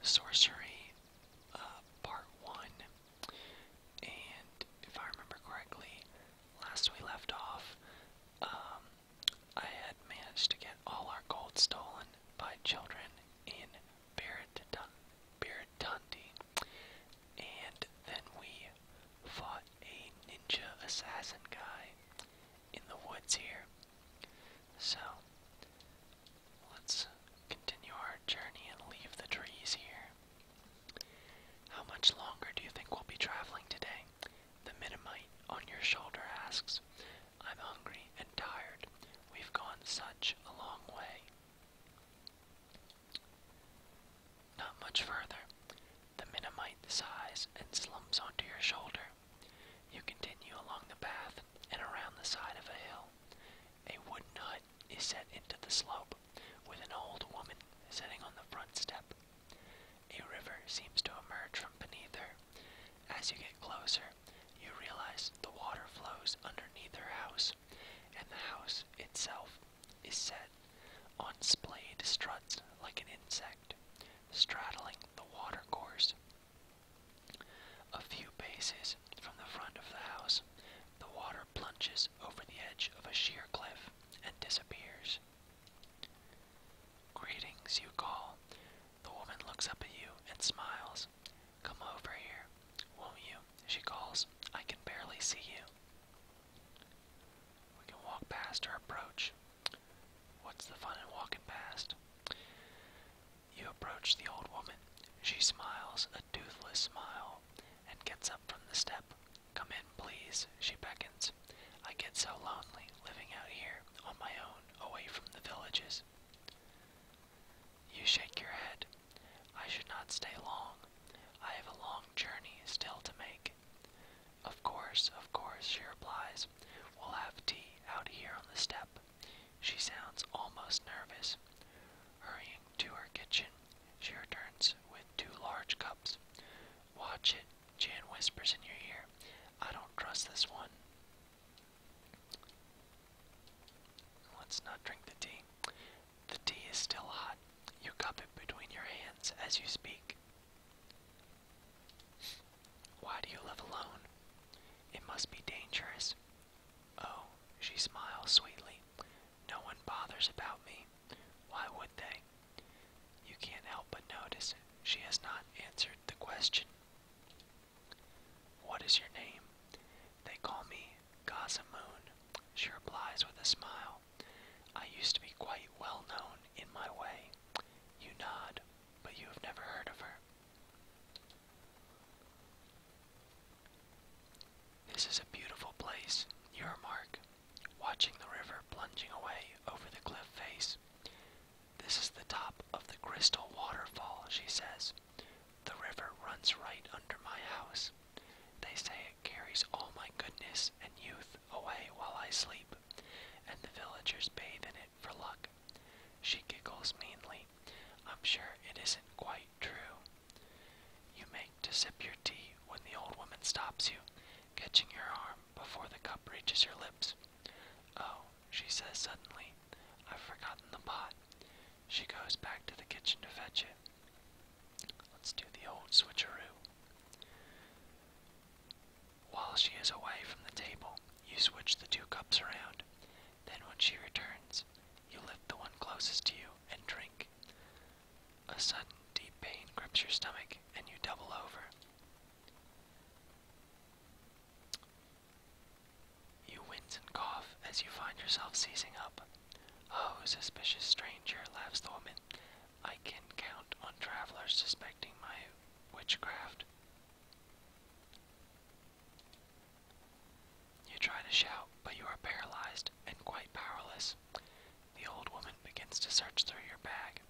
Sorcery, Part 1, and if I remember correctly, last we left off, I had managed to get all our gold stolen by children in Baratunti, and then we fought a ninja assassin guy in the woods here. So, let's continue our journey and leave the trees here. How much longer do you think we'll be traveling today? The Minamite on your shoulder asks. I'm hungry and tired. We've gone such a long way. Not much further. The Minamite sighs and slumps onto your shoulder. You continue along the path and around the side of a hill. A wooden hut is set into the slope, with an old woman sitting on the front step. A river seems to emerge from beneath her. As you get closer, you realize the water flows underneath her house, and the house itself is set on splayed struts like an insect, straddling the water course. A few paces from the front of the house, the water plunges over the edge of a sheer cliff and disappears. Greetings, you call. The woman looks up at you and smiles. Come over here, won't you? She calls. I can barely see you. We can walk past her approach. What's the fun in walking past? You approach the old woman. She smiles a toothless smile and gets up from the step. Come in, please, she beckons. I get so lonely living out here on my own, away from the villages. You shake your head. I should not stay long. I have a long journey still to make. Of course, she replies. We'll have tea out here on the step. She sounds almost nervous. Hurrying to her kitchen, she returns with 2 large cups. Watch it, Jan whispers in your ear. I don't trust this one. Let's not drink the tea. The tea is still hot. You cup it between your hands as you speak. Why do you live alone? It must be dangerous. Oh, she smiles sweetly. No one bothers about me. Why would they? You can't help but notice she has not answered the question. What is your name? They call me Gazamoon, she replies with a smile. I used to be quite well known in my way. You nod, but you have never heard of her. This is a beautiful place, you remark, watching the river plunging away over the cliff face. This is the top of the crystal waterfall, she says. The river runs right under my house. They say it carries all my goodness and youth away while I sleep, and the villagers bathe in it for luck. She giggles meanly. I'm sure it isn't quite true. You make to sip your tea when the old woman stops you, catching your arm before the cup reaches your lips. Oh, she says suddenly, I've forgotten the pot. She goes back to the kitchen to fetch it. Let's do the old switcheroo. While she is away from the table, you switch the 2 cups around. Then when she returns, you lift the one closest to you and drink. A sudden deep pain grips your stomach and you double over. You wince and cough as you find yourself seizing up. Oh, suspicious stranger, laughs the woman. I can count on travelers suspecting my witchcraft. You try to shout, but you are paralyzed and quite powerless. The old woman begins to search through your bag.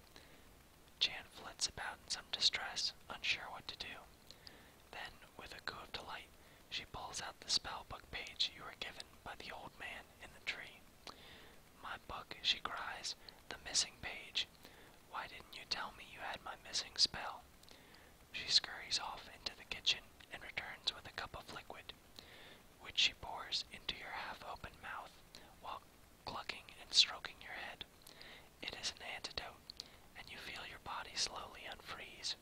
Jan flits about in some distress, unsure what to do. Then, with a coo of delight, she pulls out the spellbook page you were given by the old man in the tree. My book, she cries, the missing page. Why didn't you tell me you had my missing spell? She scurries off into the kitchen and returns with a cup of liquid, which she pours into your half-open mouth while clucking and stroking your head. It is an antidote, and you feel your body slowly unfreeze.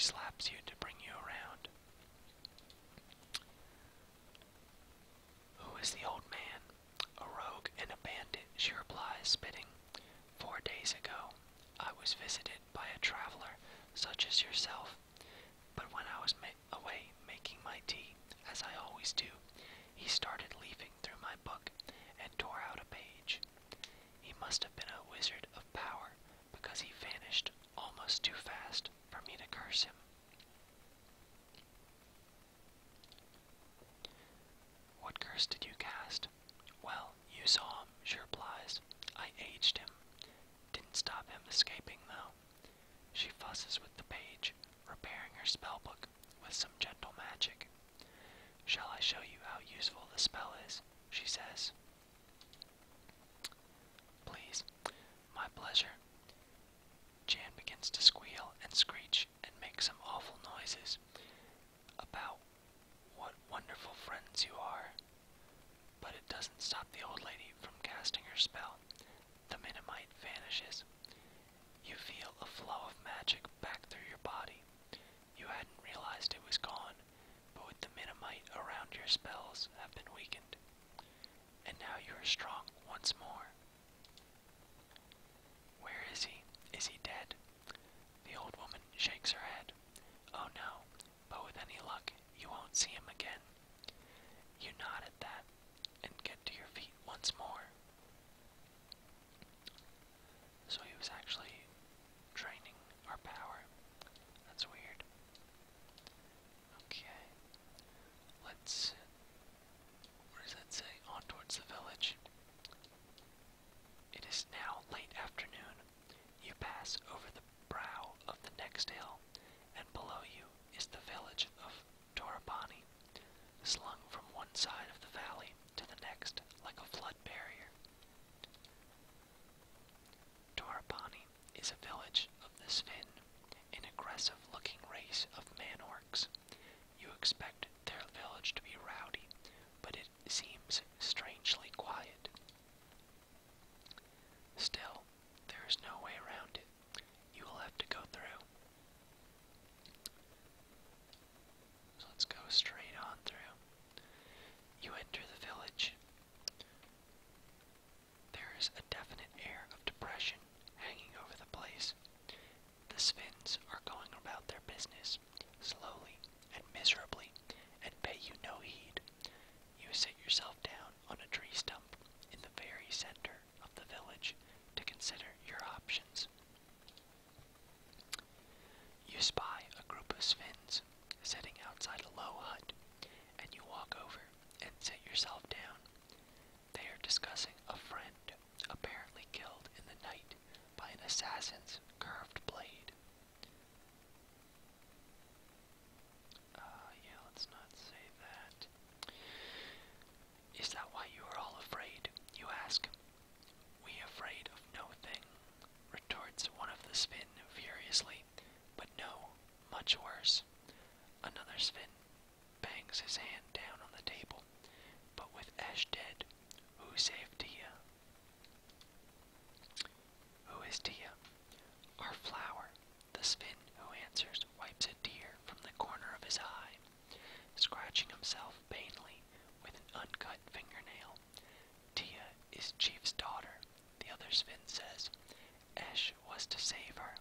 slaps you to bring you around. Who is the old man? A rogue and a bandit, she replies, spitting. 4 days ago, I was visited by a traveler such as yourself, but when I was away making my tea, as I always do, he started leafing through my book and tore out a page. He must have been a wizard of power, because he vanished almost too fast for me to curse him. What curse did you cast? Well, you saw him, she replies. I aged him. Didn't stop him escaping, though. She fusses with the page, repairing her spellbook with some gentle magic. Shall I show you how useful the spell is? She says. Please. My pleasure. Jan begins to squeal and screech and make some awful noises about what wonderful friends you are. But it doesn't stop the old lady from casting her spell. The Minimite vanishes. You feel a flow of magic back through your body. You hadn't realized it was gone, but with the Minimite around, your spells have been weakened. And now you are strong once more. Where is he? Is he dead? The old woman shakes her head. Oh no, but with any luck, you won't see him again. You nod at that and get to your feet once more. So he was actually draining our power. That's weird. Okay. Let's... What does that say? On towards the village. It is now late afternoon. You pass over the brow of the next hill, and below you is the village of Torabani, slung from one side of the valley to the next like a flood barrier. Torabani is a village of the Sven, an aggressive-looking race of man-orcs. You expect their village to be rowdy, but it seems strangely quiet. Still, there is no way around it. You will have to go through. So let's go straight on through. You enter the village. There is a definite air of depression hanging over the place. The Svens are going about their business, slowly and miserably, and pay you no heed. You sit yourself down on a tree stump in the very center of the village to consider your options. You spy a group of Svens sitting outside a low hut, and you walk over and sit yourself down. They are discussing a friend apparently killed in the night by an assassin's curved blade. Yeah, let's not say that. Is that why you are all afraid? You ask. We afraid of no thing, retorts one of the Sven furiously, but no, much worse. Another Sven bangs his hand down on the table, but with Esh dead, who saved Tia? Who is Tia? Our flower. The Sven who answers wipes a tear from the corner of his eye, scratching himself painfully with an uncut fingernail. Tia is Chief's daughter, the other Sven says. Esh was to save her.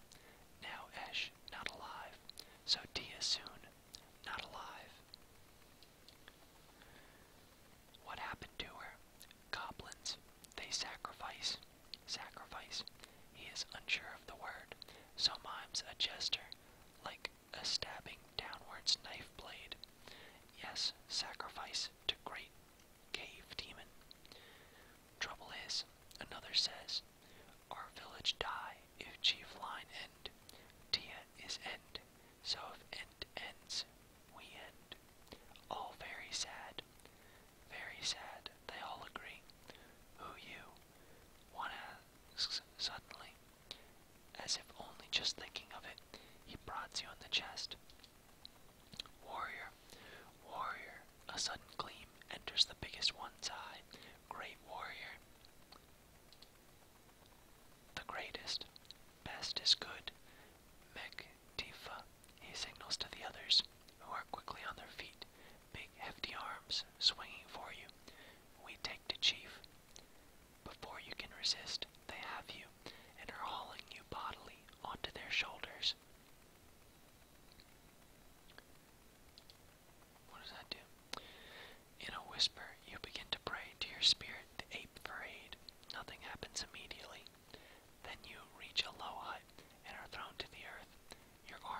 Now Esh not alive, so Tia soon not alive. What happened to her? Goblins. They sacrifice. Sacrifice. He is unsure of the word, so mimes a gesture, like a stabbing downwards knife blade. Yes, sacrifice to great cave demon. Trouble is, another says, our village die if chief line end. Tia is end, so if end ends, we end. All very sad. Very sad, they all agree. Who you? One asks suddenly, as if only just thinking of it, he prods you on the chest. Warrior, warrior, a sudden gleam enters the biggest one's eye. Great warrior. The greatest, best is good. Mek Tifa, he signals.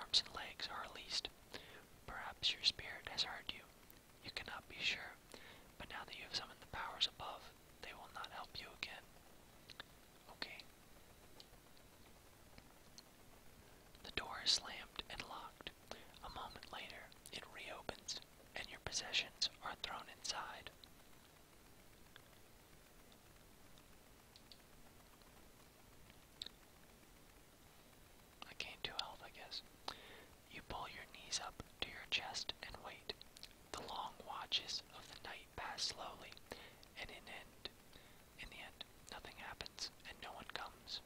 arms and legs are released. Perhaps your spirit has heard you. You cannot be sure, but now that you have summoned the powers above, they will not help you again. Okay. The door is slammed and locked. A moment later, it reopens, and your possessions are thrown inside. I gained 2 health, I guess. You pull your knees up to your chest and wait. The long watches of the night pass slowly, and in the end, nothing happens, and no one comes.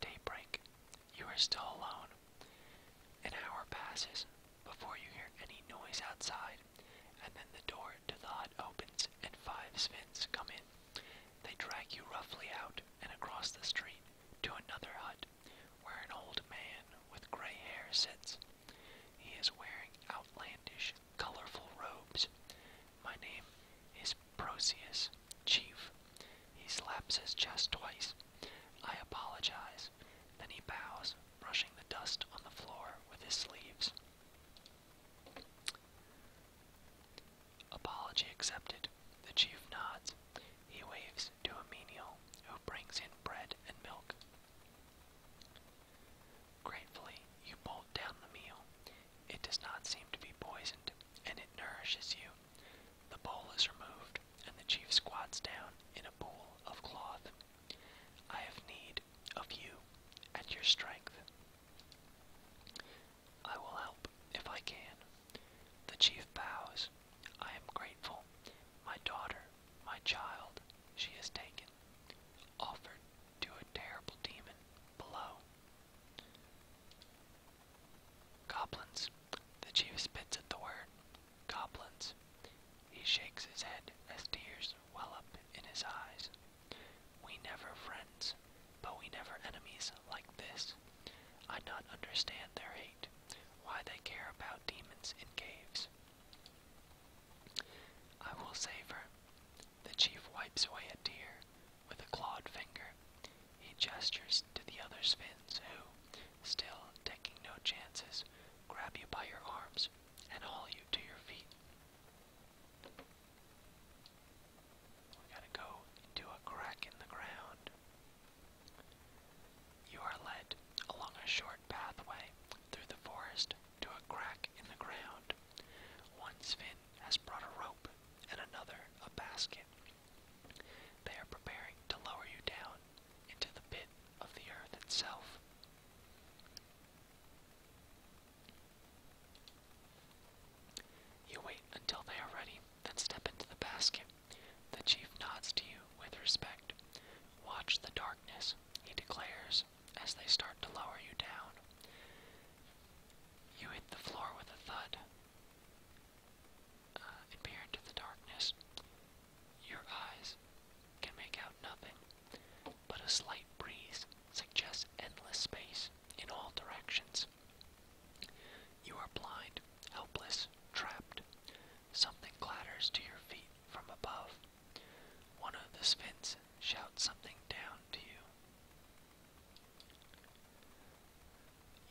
Daybreak. You are still alone. An hour passes before you hear any noise outside, and then the door to the hut opens and 5 Sphinx come in. They drag you roughly out and across the street to another hut, where an old man with gray hair sits. He is wearing outlandish, colorful robes. My name is Proceus, Chief. He slaps his chest twice. I apologize. Then he bows, brushing the dust on the floor with his sleeves. Apology accepted. The chief nods. He waves to a menial who brings in bread and milk. Gratefully, you bolt down the meal. It does not seem to be poisoned, and it nourishes you. The bowl is removed, and the chief squats down in a pool of cloth. I have need of you and your strength. I will help if I can. The chief bows. I am grateful. My daughter, my child, she is taken, offered to a terrible demon below. Goblins. The chief spits at the word. Goblins. He shakes his head as tears well up in his eyes. We never friends, but we never enemies like this. I not understand their hate, why they care about demons in caves. I will save her. The chief wipes away a tear with a clawed finger. He gestures to the other Sphinx who, still taking no chances, grab you by your arms and haul you to your feet. We gotta go into a crack in the ground. You are led along a short pathway through the forest to a crack in the ground. One Sphinx has brought a rope and another a basket. They are preparing to lower you down into the pit of the earth itself. You wait until they are ready, then step into the basket. The chief nods to you with respect. Watch the darkness, he declares, as they start to lower you down. You hit the floor with a thud and peer into the darkness. Your eyes can make out nothing, but a slight breeze suggests endless space in all directions. You are blind, helpless, trapped. Something clatters to your feet from above. One of the Sphinx shouts something down to you.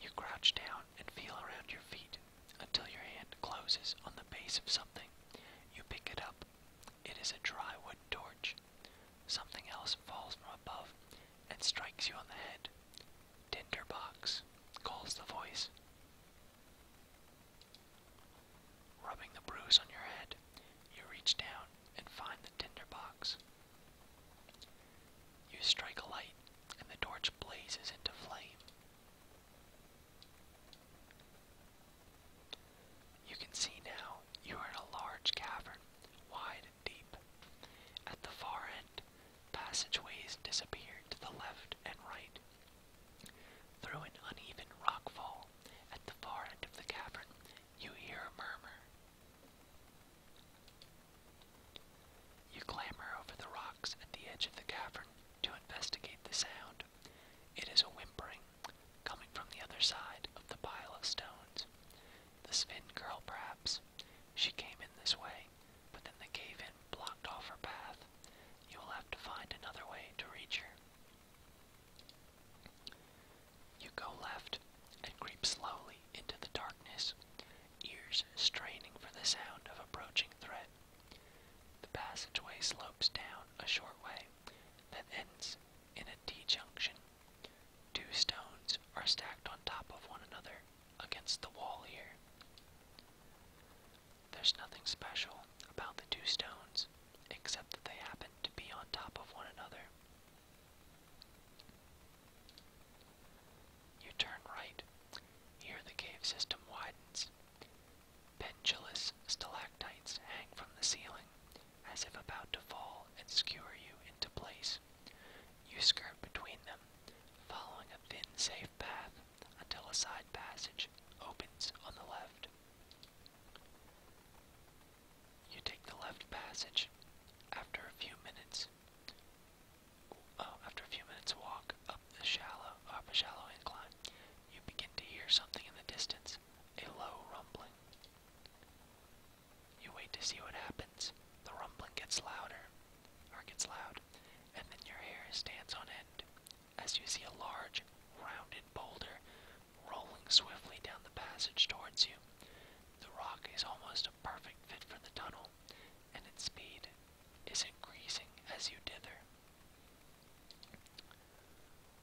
You crouch down and feel around your feet until your hand closes on the base of something. You pick it up. It is a dry wood torch. Something else falls from above and strikes you on the head. Tinderbox, calls the voice. Rubbing the bruise on your head, you reach down and find the tinderbox. You strike a light, and the torch blazes into flame. You can see now you are in a large cavern, wide and deep. At the far end, passageways disappear to the left and right. slopes down a short way that ends in a T-junction. Two stones are stacked on top of one another against the wall here. There's nothing special about the two stones, except that they happen to be on top of one another. You turn right. Here the cave system widens. Pendulous stalactites hang from the ceiling, as if about to fall and skewer you into place. You skirt between them, following a thin, safe path until a side passage opens on the left. You take the left passage. After a few minutes walk up a shallow incline, you begin to hear something in the distance, a low rumbling. You wait to see what happens. The rumbling gets loud, and then your hair stands on end as you see a large, rounded boulder rolling swiftly down the passage towards you. The rock is almost a perfect fit for the tunnel, and its speed is increasing as you dither.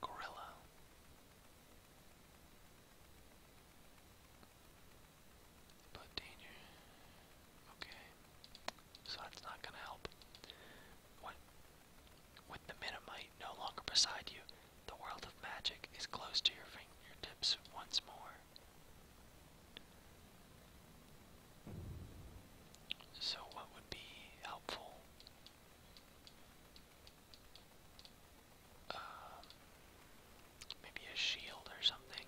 Gorilla. But danger. Okay. So that's not gonna help. With the Minamite no longer beside you, the world of magic is close to your fingertips once more. So what would be helpful? Maybe a shield or something.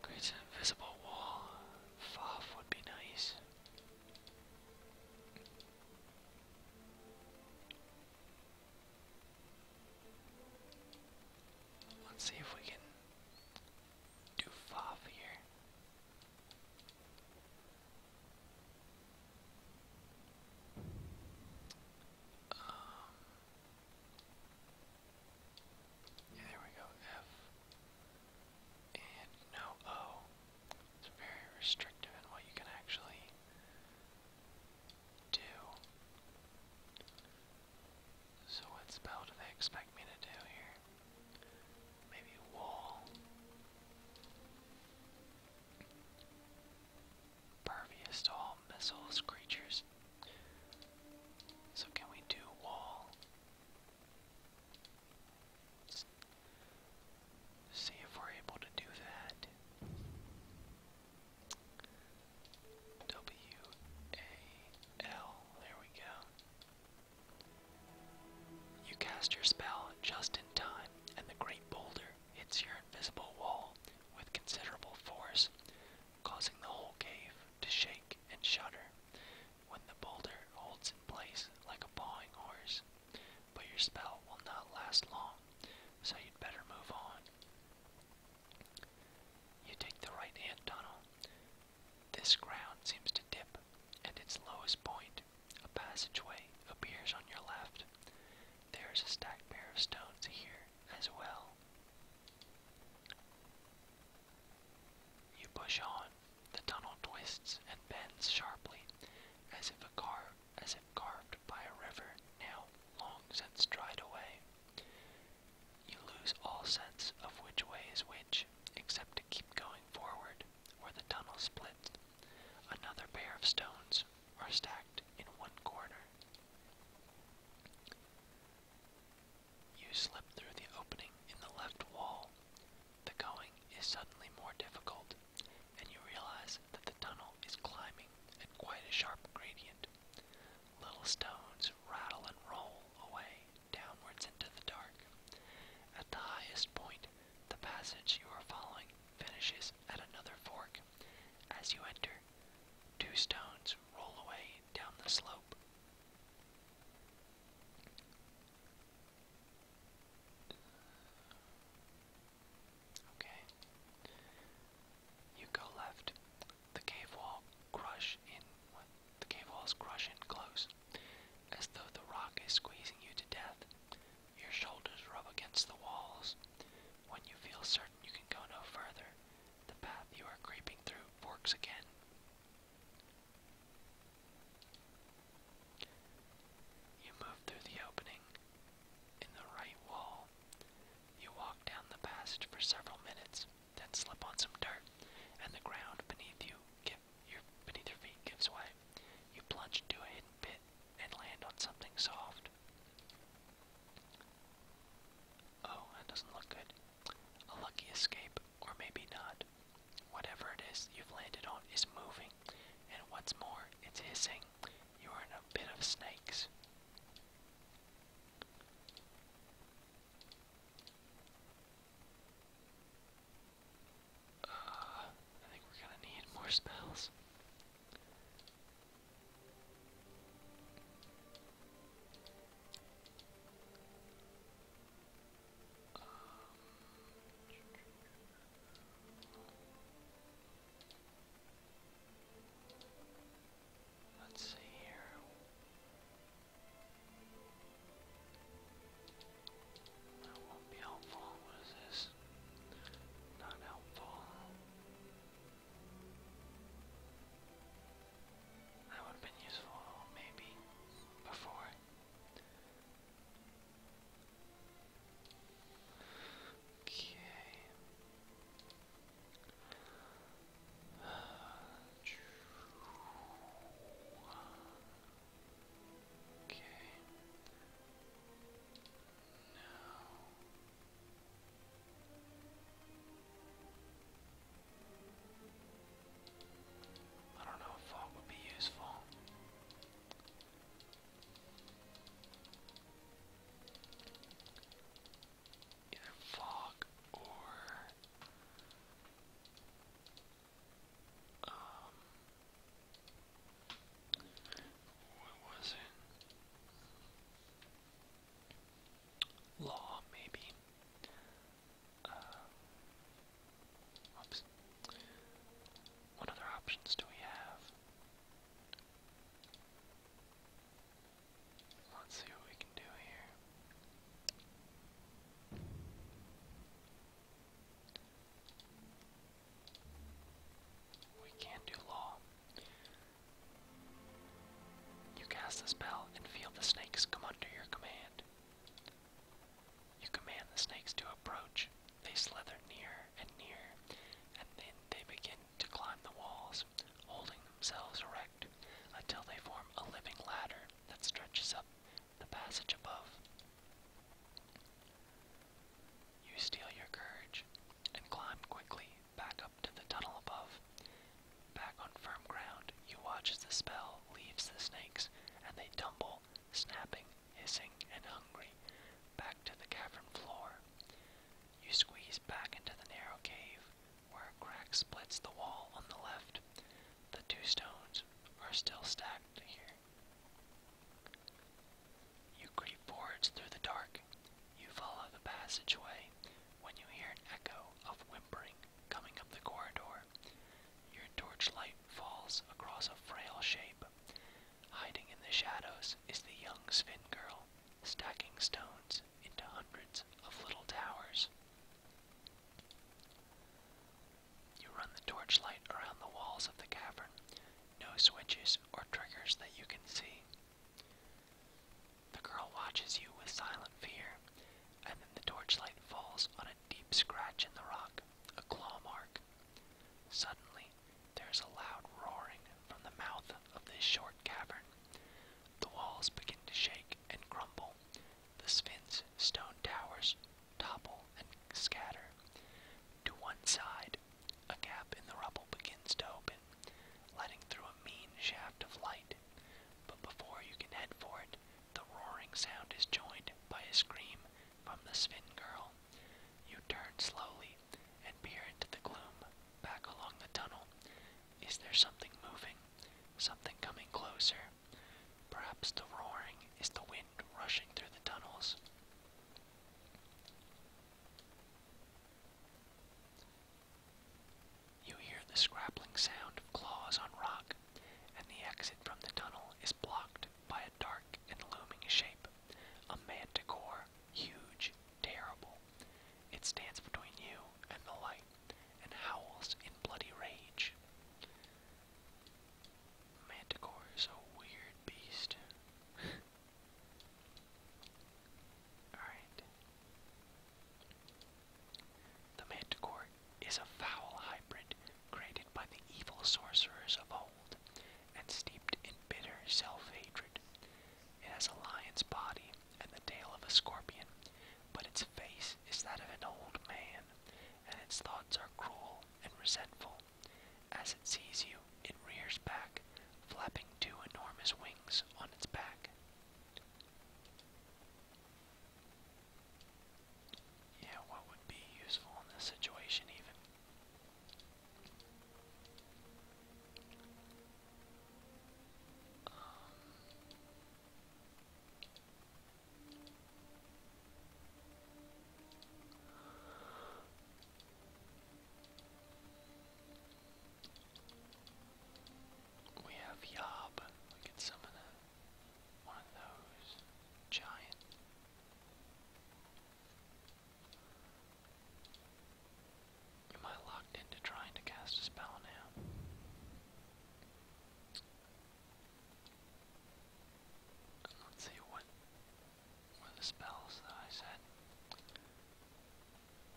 Creates an invisible wall. Foff would be nice. Let's see if we can do Foff here. Yeah, there we go. F. And no O. It's very restrictive in what you can actually do. So what spell do they expect me to do here? Maybe wall. Pervious to all missiles, creatures. So can we do wall? Let's see if we're able to do that. W-A-L. There we go. You cast your spell just in time, and the great boulder hits your invisible wall with considerable force, causing the whole cave to shake and shudder. When the boulder holds in place like a pawing horse, but your spell will not last long, so you'd better move on. You take the right-hand tunnel. This ground seems to dip. At its lowest point, a passageway appears on your left. There is a stacked pair of stones here as well. You push on. The tunnel twists and bends sharply, as if carved by a river now long since dried away. You lose all sense of which way is which, except to keep going forward, where the tunnel splits. Another pair of stones are stacked in one corner. You slip through the opening in the left wall. The going is suddenly more difficult, and you realize that the tunnel is climbing at quite a sharp gradient. Little stones rattle and roll away downwards into the dark. At the highest point, the passage you are following finishes at another fork. As you enter, two stones roll away down the slope. Okay. You go left. The cave walls crush in close, as though the rock is squeezing you to death. Your shoulders rub against the walls. When you feel certain you can go no further, the path you are creeping through forks again. something soft. Oh, that doesn't look good. A lucky escape, or maybe not. Whatever it is you've landed on is moving, and what's more, it's hissing. You are in a pit of snakes. I think we're gonna need more spells. Let's see here. That won't be helpful. What is this? Not helpful. That would have been useful, maybe, before. Okay. Okay. I don't know if fog would be useful. Either fog or what was it? Law, maybe. Oops. What other options do we have? Let's see what we can do here. We can't do law. You cast the spell and feel the snakes come under your command. You command the snakes to approach. They slither nearer and nearer, and then they begin to climb the walls, holding themselves erect until they form a living ladder that stretches up the passage above. You steel your courage and climb quickly back up to the tunnel above. Back on firm ground, you watch as the spell leaves the snakes, and they tumble, snapping, hissing, and hungry, back to the cavern floor. You squeeze back into the narrow cave, where a crack splits the wall on the left. The two stones are still stacked here. You creep forwards through the dark. You follow the passageway when you hear an echo of whimpering coming up the corridor. Your torchlight falls across a frail shape. Hiding in the shadows is the young Sphin girl, stacking stones into hundreds of little towers. You run the torchlight around the walls of the cavern. No switches or triggers that you can see. The girl watches you with silent fear, and then the torchlight falls on a deep scratch in the rock, a claw mark. Suddenly, there's a loud roaring from the mouth of this short cavern. The walls begin to shake and crumble. The Sphinx stone towers topple and scatter. To one side, a gap in the rubble begins to open, letting through a mean shaft of light. But before you can head for it, the roaring sound is joined by a scream from the Sphin girl. You turn slowly and peer into the gloom, back along the tunnel. Is there something moving? Something coming closer? Perhaps the roaring is the wind rushing through the tunnels. You hear the scrabbling sound of claws on rock, and the exit from the tunnel is blocked by a dark and looming shape, a manticore, huge, terrible. It stands between you and the light, and howls in bloody rage. Manticore is a weird beast. giant's body and the tail of a scorpion, but its face is that of an old man, and its thoughts are cruel and resentful. As it sees you, it rears back, flapping two enormous wings on its back. Yeah, what would be useful in this situation even? We have Yob. We could summon one of those. Giant. Am I locked into trying to cast a spell now? Let's see what were the spells that I said.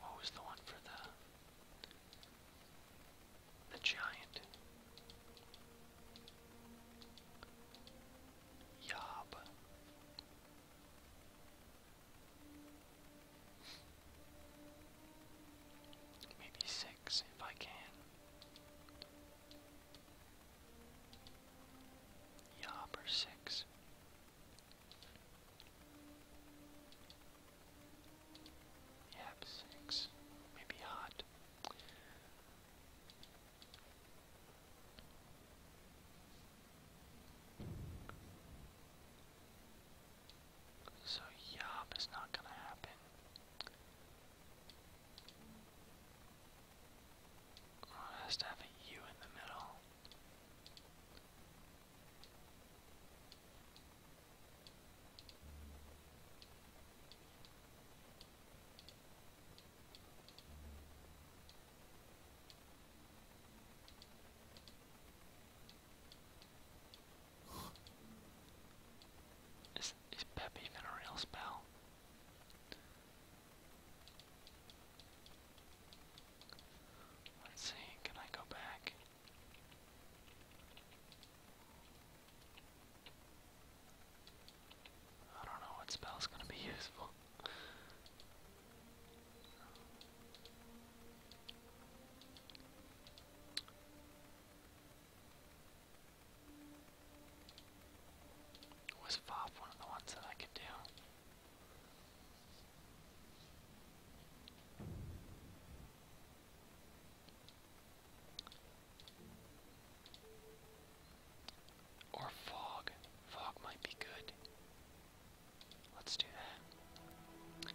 What was the one for the giant? Yob. Maybe 6 if I can. Yob or 6. Yep, 6. Maybe hot. So Yob is not gonna happen. Oh, it has to have a U in the middle. Is Pep even a real spell? Let's see, can I go back? I don't know what spell's gonna be useful. Was Fob one of the ones that I could do? Or Fog. Fog might be good. Let's do that.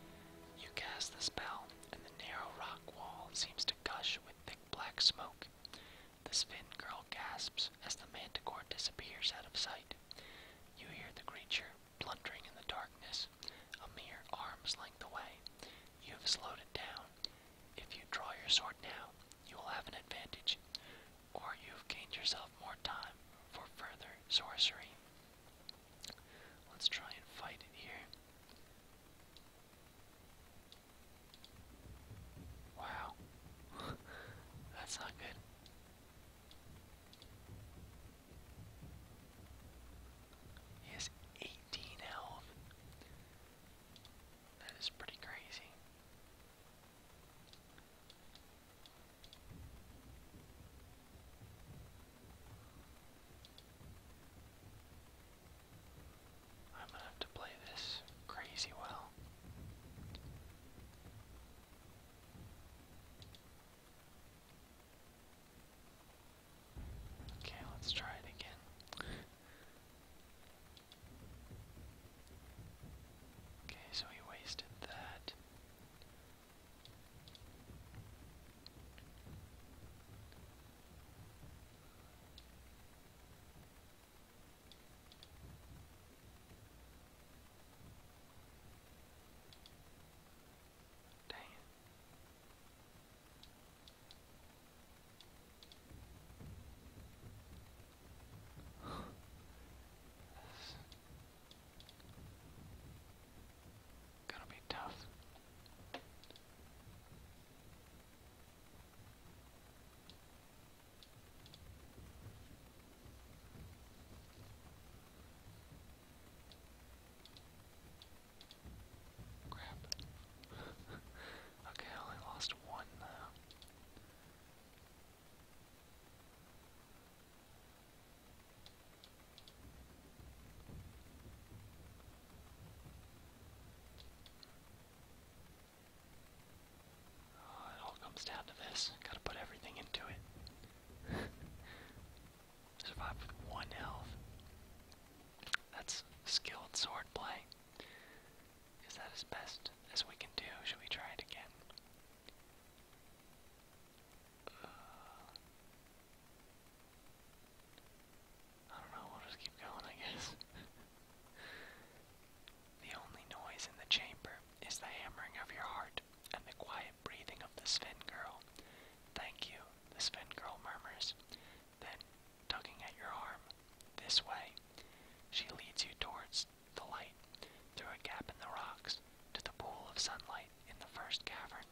You cast the spell, and the narrow rock wall seems to gush with thick black smoke. The Spin Girl gasps as the Manticore disappears out of sight. You hear the creature blundering in the darkness, a mere arm's length away. You have slowed it down. If you draw your sword now, you will have an advantage, or you have gained yourself more time for further sorcery. Let's try and fight it here. Wow. That's not good. He has 18 health. That is pretty crazy. into it. Survive with 1 health. That's skilled swordplay. Is that as best as we can do? Should we try it again? I don't know, we'll just keep going, I guess. The only noise in the chamber is the hammering of your heart and the quiet breathing of the Sven girl. Thank you, the Sven girl murmurs. Then, tugging at your arm, this way, she leads you towards the light, through a gap in the rocks, to the pool of sunlight in the first cavern.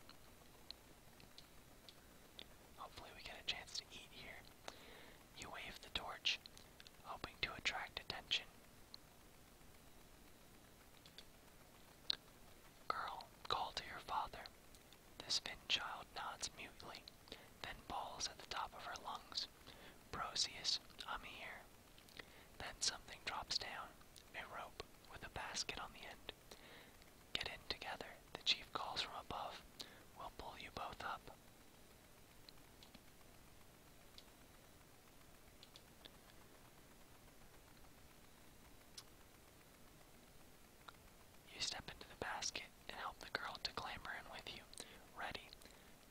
Hopefully we get a chance to eat here. You wave the torch, hoping to attract attention. Girl, call to your father. The Sven child nods mutely, then bawls at the top of her lungs. Brosius, I'm here. Then something drops down, a rope with a basket on the end. Get in together, the chief calls from above. We'll pull you both up. You step into the basket and help the girl to clamber in with you. Ready.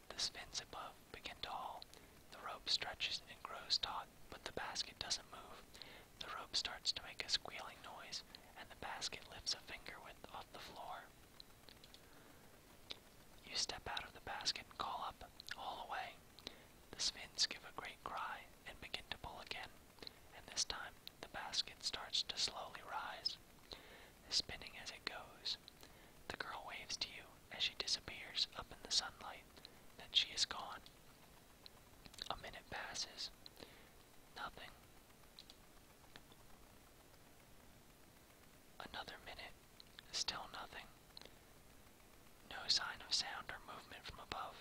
The Svens above begin to haul. The rope stretches and grows taut, but the basket doesn't move. The rope starts to make a squealing noise, and the basket lifts a finger width off the floor. You step out of the basket and call up, haul away. The Svens give a great cry and begin to pull again, and this time the basket starts to slowly rise, spinning as it goes. The girl waves to you as she disappears up in the sunlight. Then she is gone. A minute passes. Nothing. Another minute. Still nothing. No sign of sound or movement from above.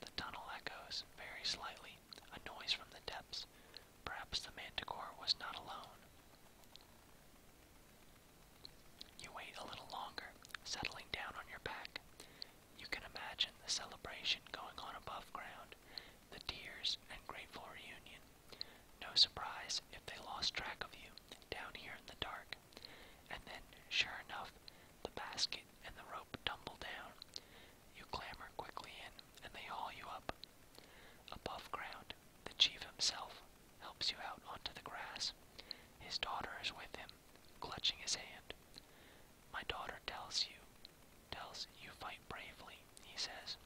The tunnel echoes, very slightly, a noise from the depths. Perhaps the Manticore was not alone. You wait a little longer, settling down on your back. You can imagine the celebration going on above ground, the tears and grateful reunion. No surprise if they lost track of you down here in the dark. And then, sure enough, the basket and the rope tumble down. You clamber quickly in, and they haul you up. Above ground, the chief himself helps you out onto the grass. His daughter is with him, clutching his hand. My daughter tells you fight bravely, he says.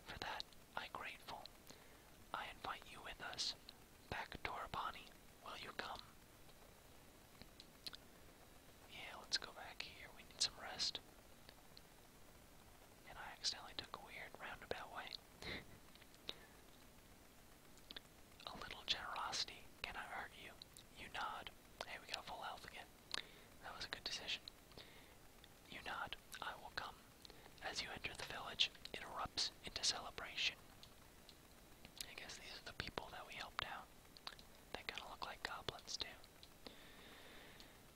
For that, I'm grateful. I invite you with us. Back to Urbani. Will you come? Yeah, let's go back here. We need some rest. And I accidentally took a weird roundabout way. A little generosity. Can I hurt you? You nod. Hey, we got full health again. That was a good decision. You nod. I will come. As you enter the village, it erupts into celebration. I guess these are the people that we helped out. They kind of look like goblins, too.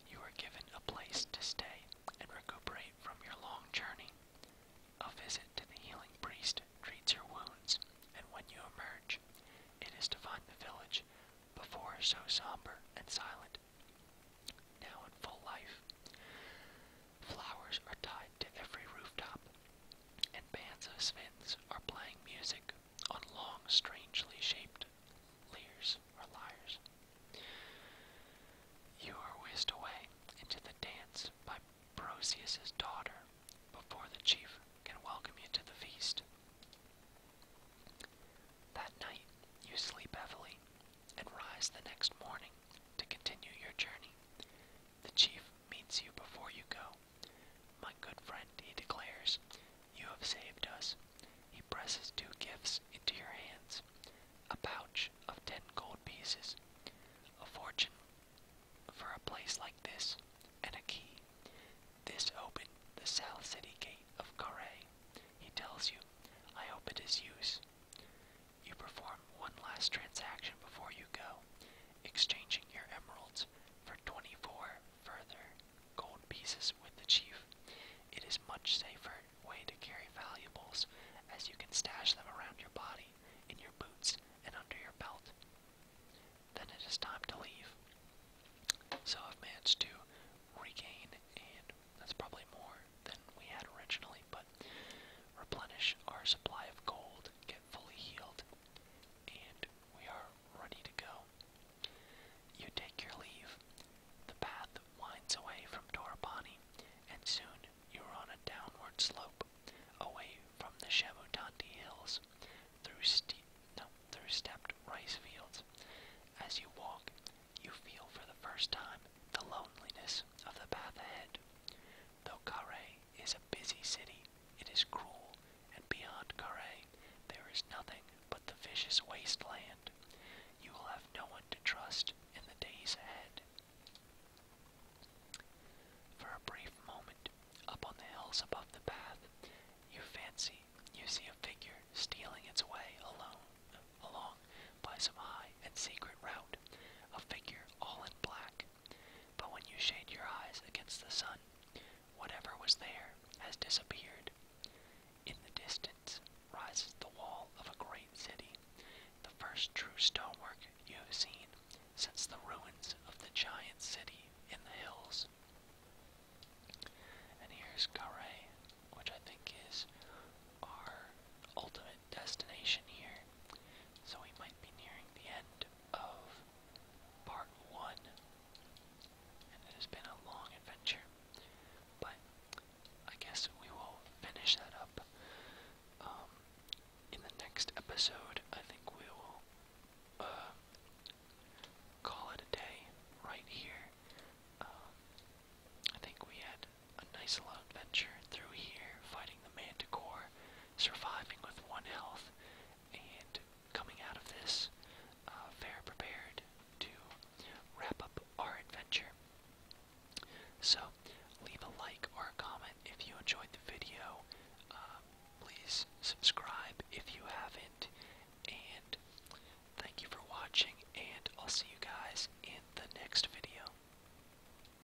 You are given a place to stay and recuperate from your long journey. A visit to the healing priest treats your wounds, and when you emerge, it is to find the village before so somber and silent, now in full life. Flowers are tied to every rooftop, and bands of Svens are playing music on long, strangely shaped lyres or lyres. You are whisked away into the dance by Brosius' daughter before the chief can welcome you to the feast. That night, you sleep heavily and rise the next morning to continue your journey. The chief meets you before you go. My good friend, he declares, you have saved us. He presses 2 gifts into your hands, a pouch of 10 gold pieces, a fortune for a place like this, and a key. This opened the South City gate of Carre. He tells you, I hope it is use. You perform one last transaction before you go, exchanging your emeralds for 24 further gold pieces with the chief. It is much safer way to carry valuables, as you can stash them around your body, in your boots, and to leave. So I've managed to regain, and that's probably more than we had originally, but replenish our supply of gold, get fully healed, and we are ready to go. You take your leave. The path winds away from Torabani, and soon you are on a downward slope, away from the Shamutanti Hills, through stepped rice fields. As you walk, you feel for the first time the loneliness of the path ahead. Though Carre is a busy city, it is cruel, and beyond Carre there is nothing but the vicious wasteland. You will have no one to trust in the days ahead. For a brief moment, up on the hills above the path, you fancy you see a figure stealing its way along by some high and secret route, a figure all in black. But when you shade your eyes against the sun, whatever was there has disappeared. In the distance rises the wall of a great city, the first true stonework you have seen since the ruins of the giant city in the hills. And here's Carre, which I think is our ultimate destination here. So we might be nearing the end of part 1. And it has been a long adventure. But I guess we will finish that up in the next episode. I think we will call it a day right here. I think we had a nice little adventure through here, fighting the Manticore, surviving with 1 health, and coming out of this very prepared to wrap up our adventure. So, leave a like or a comment if you enjoyed the video. Please subscribe